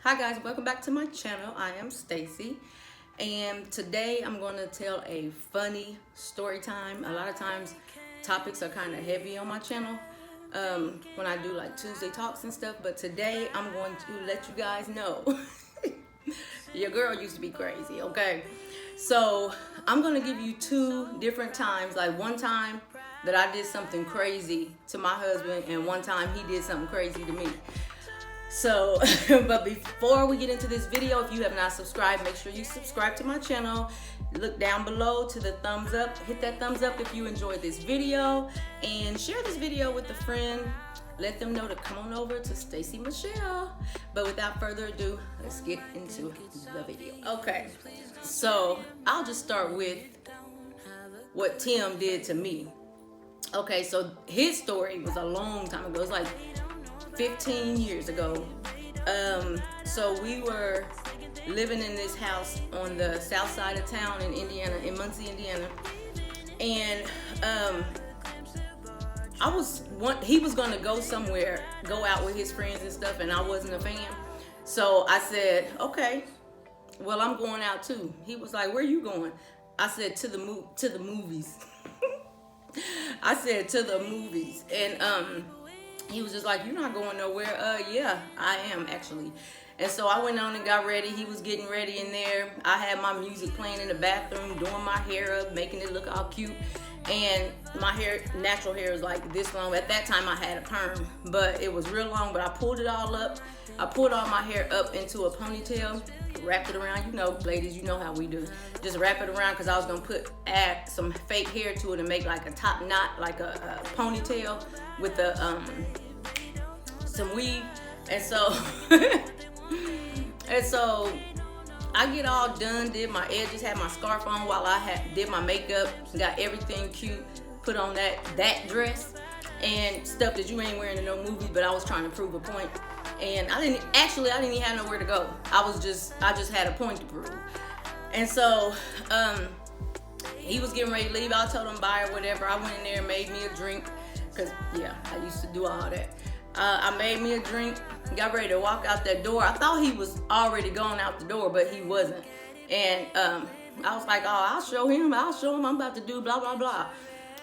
Hi guys, welcome back to my channel. I am Stacy, and today I'm going to tell a funny story time. A lot of times topics are kind of heavy on my channel when I do like Tuesday talks and stuff, but today I'm going to let you guys know your girl used to be crazy, okay? So I'm going to give you two different times, like one time that I did something crazy to my husband and one time he did something crazy to me. So, but before we get into this video, if you have not subscribed, make sure you subscribe to my channel. Look down below to the thumbs up. Hit that thumbs up if you enjoyed this video, and share this video with a friend. Let them know to come on over to Stacy Michelle. But without further ado, let's get into the video. Okay, so I'll just start with what Tim did to me. Okay, so his story was a long time ago. It was like 15 years ago. So we were living in this house on the south side of town in Indiana, in Muncie, Indiana. And he was gonna go somewhere, go out with his friends and stuff, and I wasn't a fan. So I said, okay, well, I'm going out too. He was like, where you going? I said, to the movies. I said, to the movies. And he was just like, you're not going nowhere. Yeah, I am actually. And so I went on and got ready. He was getting ready in there. I had my music playing in the bathroom, doing my hair up, making it look all cute. And my hair, natural hair, is like this long. At that time I had a perm, but it was real long, but I pulled it all up. I pulled all my hair up into a ponytail, wrapped it around. You know, ladies, you know how we do. Just wrap it around because I was going to add some fake hair to it and make like a top knot, like a ponytail with some weave. And so I get all done, did my edges, had my scarf on while I did my makeup, got everything cute, put on that dress and stuff that you ain't wearing in no movies, but I was trying to prove a point. And I didn't even have nowhere to go. I just had a point to prove. And so he was getting ready to leave. I told him bye or whatever. I went in there and made me a drink, because yeah, I used to do all that. I made me a drink, got ready to walk out that door. I thought he was already gone out the door, but he wasn't. And I was like, oh, I'll show him I'm about to do blah, blah, blah.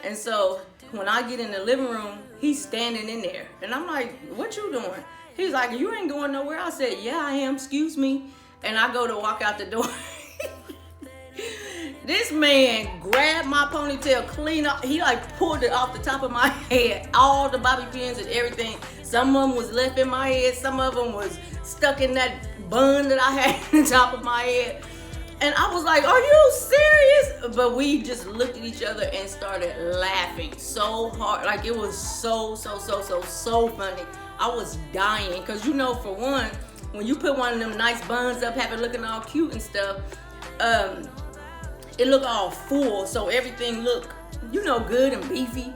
And so when I get in the living room, he's standing in there. And I'm like, what you doing? He's like, you ain't going nowhere. I said, yeah, I am, excuse me. And I go to walk out the door. This man grabbed my ponytail clean up. He like pulled it off the top of my head. All the bobby pins and everything. Some of them was left in my head. Some of them was stuck in that bun that I had on the top of my head. And I was like, are you serious? But we just looked at each other and started laughing so hard. Like it was so funny. I was dying. Cause you know, for one, when you put one of them nice buns up, have it looking all cute and stuff, it looked all full, so everything looked, you know, good and beefy.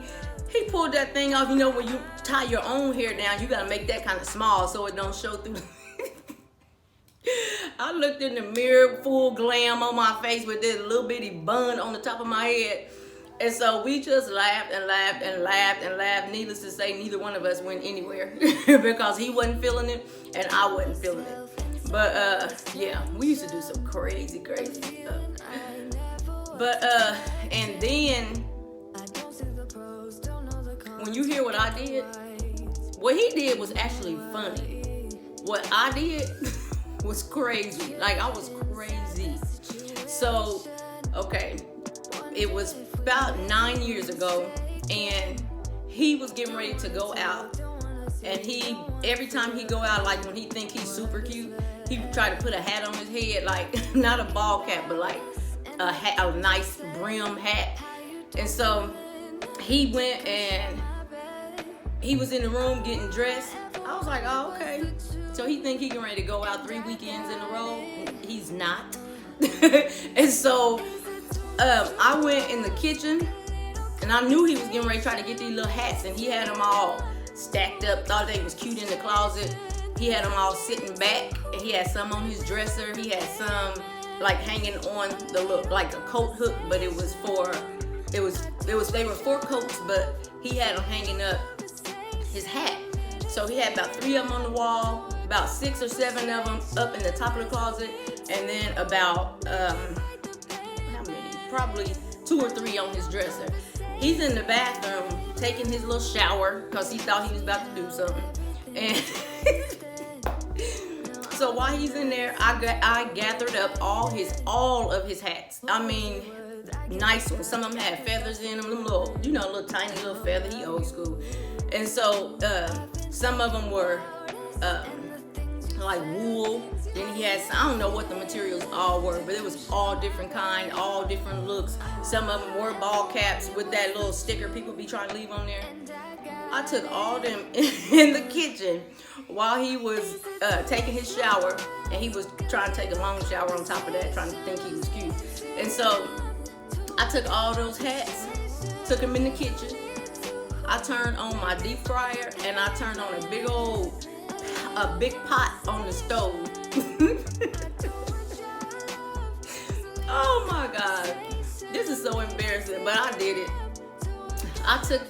He pulled that thing off. You know, when you tie your own hair down, you gotta make that kind of small so it don't show through. I looked in the mirror, full glam on my face with this little bitty bun on the top of my head. And so we just laughed and laughed and laughed and laughed. Needless to say, neither one of us went anywhere because he wasn't feeling it and I wasn't feeling it. But yeah, we used to do some crazy stuff. But and then when you hear what I did, what he did was actually funny. What I did was crazy. Like I was crazy. So, okay, it was about 9 years ago, and he was getting ready to go out. And every time he go out, like when he think he's super cute, he try to put a hat on his head, like not a ball cap, but like a hat, a nice brim hat. And so he went and he was in the room getting dressed. I was like, oh, okay. So he think he getting ready to go out 3 weekends in a row. He's not. And so I went in the kitchen and I knew he was getting ready to try to get these little hats, and he had them all stacked up, thought they was cute in the closet. He had them all sitting back, and he had some on his dresser. He had some like hanging on the look, like a coat hook, but they were 4 coats, but he had them hanging up his hat. So he had about 3 of them on the wall, about 6 or 7 of them up in the top of the closet, and then about how many? Probably 2 or 3 on his dresser. He's in the bathroom taking his little shower because he thought he was about to do something. And so while he's in there, I gathered up all of his hats. I mean, nice ones. Some of them had feathers in them, little, little tiny little feather. He old school. And so some of them were like wool. Then he had, I don't know what the materials all were, but it was all different kind, all different looks. Some of them wore ball caps with that little sticker people be trying to leave on there. I took all them in the kitchen while he was taking his shower, and he was trying to take a long shower on top of that, trying to think he was cute. And so I took all those hats, took them in the kitchen. I turned on my deep fryer, and I turned on a big pot on the stove. Oh my God, this is so embarrassing, but I did it. I took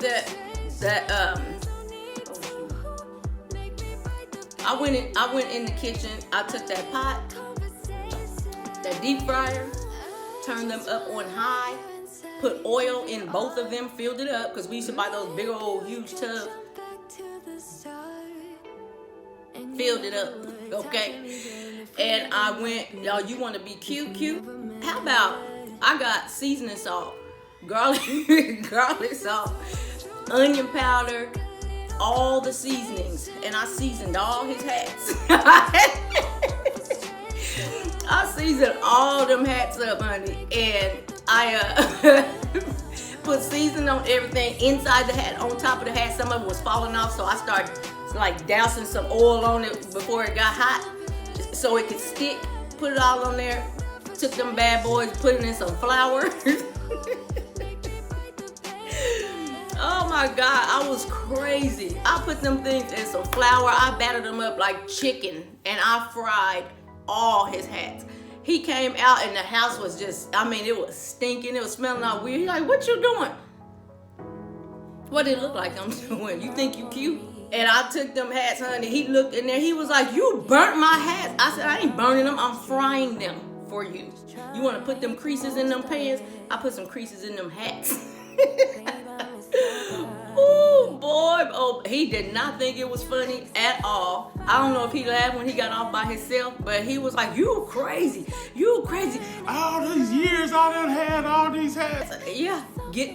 I went in the kitchen. I took that pot, that deep fryer, turned them up on high, put oil in both of them, filled it up, because we used to buy those big old huge tubs. Filled it up, okay? And I went, y'all, you want to be cute? How about I got seasoning salt, garlic salt, onion powder, all the seasonings, and I seasoned all his hats. I seasoned all them hats up, honey, and I put seasoning on everything inside the hat, on top of the hat. Some of it was falling off, so I started like dousing some oil on it before it got hot so it could stick. Put it all on there. Took them bad boys, put it in some flour. Oh my God, I was crazy. I put them things in some flour. I battered them up like chicken, and I fried all his hats. He came out and the house was just, I mean, it was stinking. It was smelling all weird. He's like, what you doing? What did it look like I'm doing? You think you cute? And I took them hats, honey. He looked in there. He was like, you burnt my hats. I said, I ain't burning them. I'm frying them for you. You want to put them creases in them pants? I put some creases in them hats. Oh, boy. Oh, he did not think it was funny at all. I don't know if he laughed when he got off by himself, but he was like, you crazy. You crazy. All these years I done had all these hats. Yeah.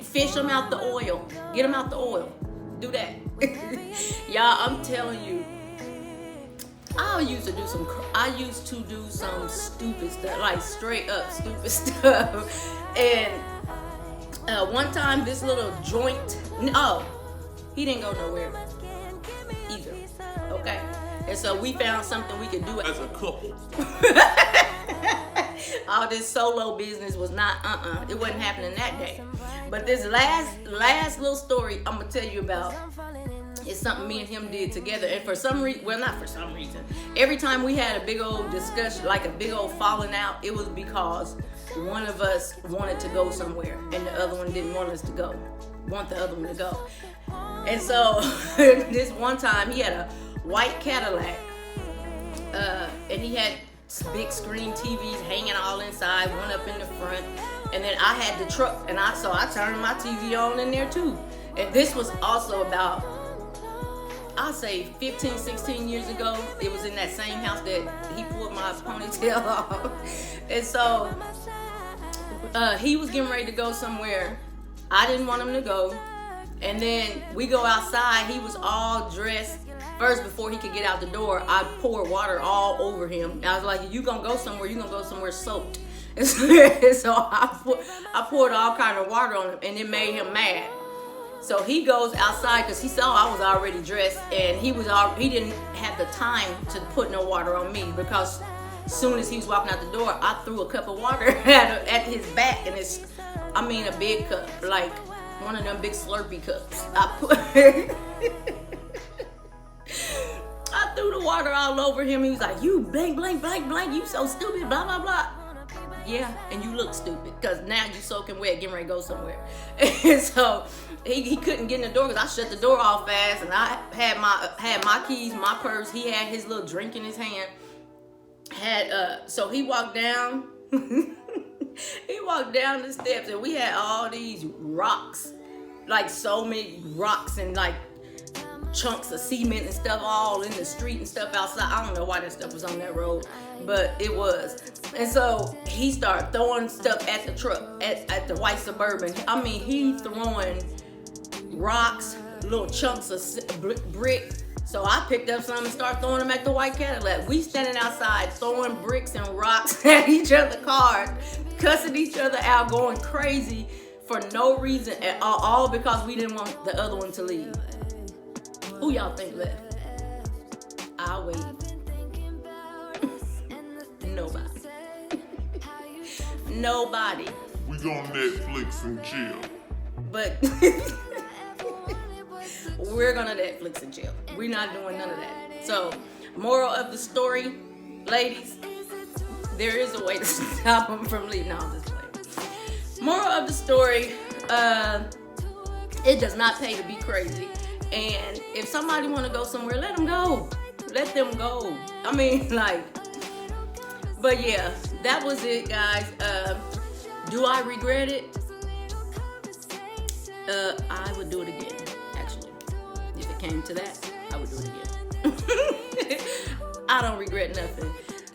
Fish them out the oil. Get them out the oil. Do that. Y'all, I'm telling you, I used to do some stupid stuff, like straight up stupid stuff. And one time, this little joint, he didn't go nowhere either. Okay, and so we found something we could do as a couple. All this solo business was not, it wasn't happening that day. But this last little story I'm gonna tell you about is something me and him did together. And for some reason, well, not for some reason, every time we had a big old discussion, like a big old falling out, it was because one of us wanted to go somewhere and the other one didn't want the other one to go. And so this one time he had a white Cadillac, and he had big screen TVs hanging all inside, one up in the front, and then I had the truck, and I turned my TV on in there too. And this was also about, I'll say 15, 16 years ago. It was in that same house that he pulled my ponytail off. And so he was getting ready to go somewhere. I didn't want him to go. And then we go outside. He was all dressed. First, before he could get out the door, I poured water all over him. And I was like, you gonna go somewhere soaked. And so I poured all kind of water on him, and it made him mad. So he goes outside because he saw I was already dressed, and he didn't have the time to put no water on me, because as soon as he was walking out the door, I threw a cup of water at his back, and a big cup, like one of them big Slurpee cups. I threw the water all over him. He was like, you blank, blank, blank, blank, you so stupid, blah, blah, blah. yeah, and you look stupid because now you soaking wet, getting ready to go somewhere. And so he couldn't get in the door because I shut the door off fast, and I had my keys, my purse. He had his little drink in his hand. So he walked down. He walked down the steps, and we had all these rocks, like so many rocks and like chunks of cement and stuff all in the street and stuff outside. I don't know why that stuff was on that road, but it was. And so he started throwing stuff at the truck, at the white Suburban. I mean, he throwing rocks, little chunks of brick. So I picked up some and started throwing them at the white Cadillac. We standing outside throwing bricks and rocks at each other's cars, cussing each other out, going crazy for no reason at all because we didn't want the other one to leave. Who y'all think left? I'll wait. Nobody. Nobody. We gonna Netflix and chill. But we're gonna Netflix and chill. We're not doing none of that. So, moral of the story, ladies, there is a way to stop them from leaving. No, I'm just playing. Moral of the story, it does not pay to be crazy. And if somebody want to go somewhere, let them go. Let them go. I mean, like, but yeah, that was it, guys. Do I regret it? I would do it again, actually. If it came to that, I would do it again. I don't regret nothing.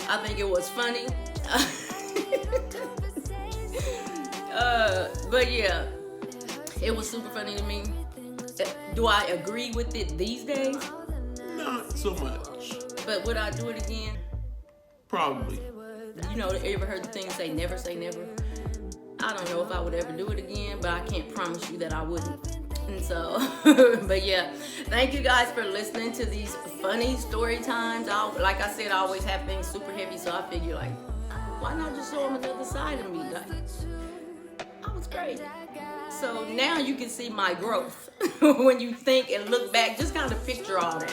I think it was funny. But yeah, it was super funny to me. Do I agree with it these days? Not so much. But would I do it again? Probably. You know, ever heard the thing say never say never? I don't know if I would ever do it again, but I can't promise you that I wouldn't. And so, but yeah, thank you guys for listening to these funny story times. Like I said, I always have things super heavy, so I figure like, why not just show them another side of me? Like, I was great. So now you can see my growth. When you think and look back, just kind of picture all that.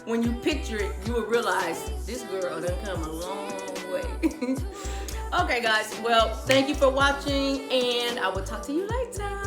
When you picture it, you will realize this girl done come a long way. Okay, guys. Well, thank you for watching, and I will talk to you later.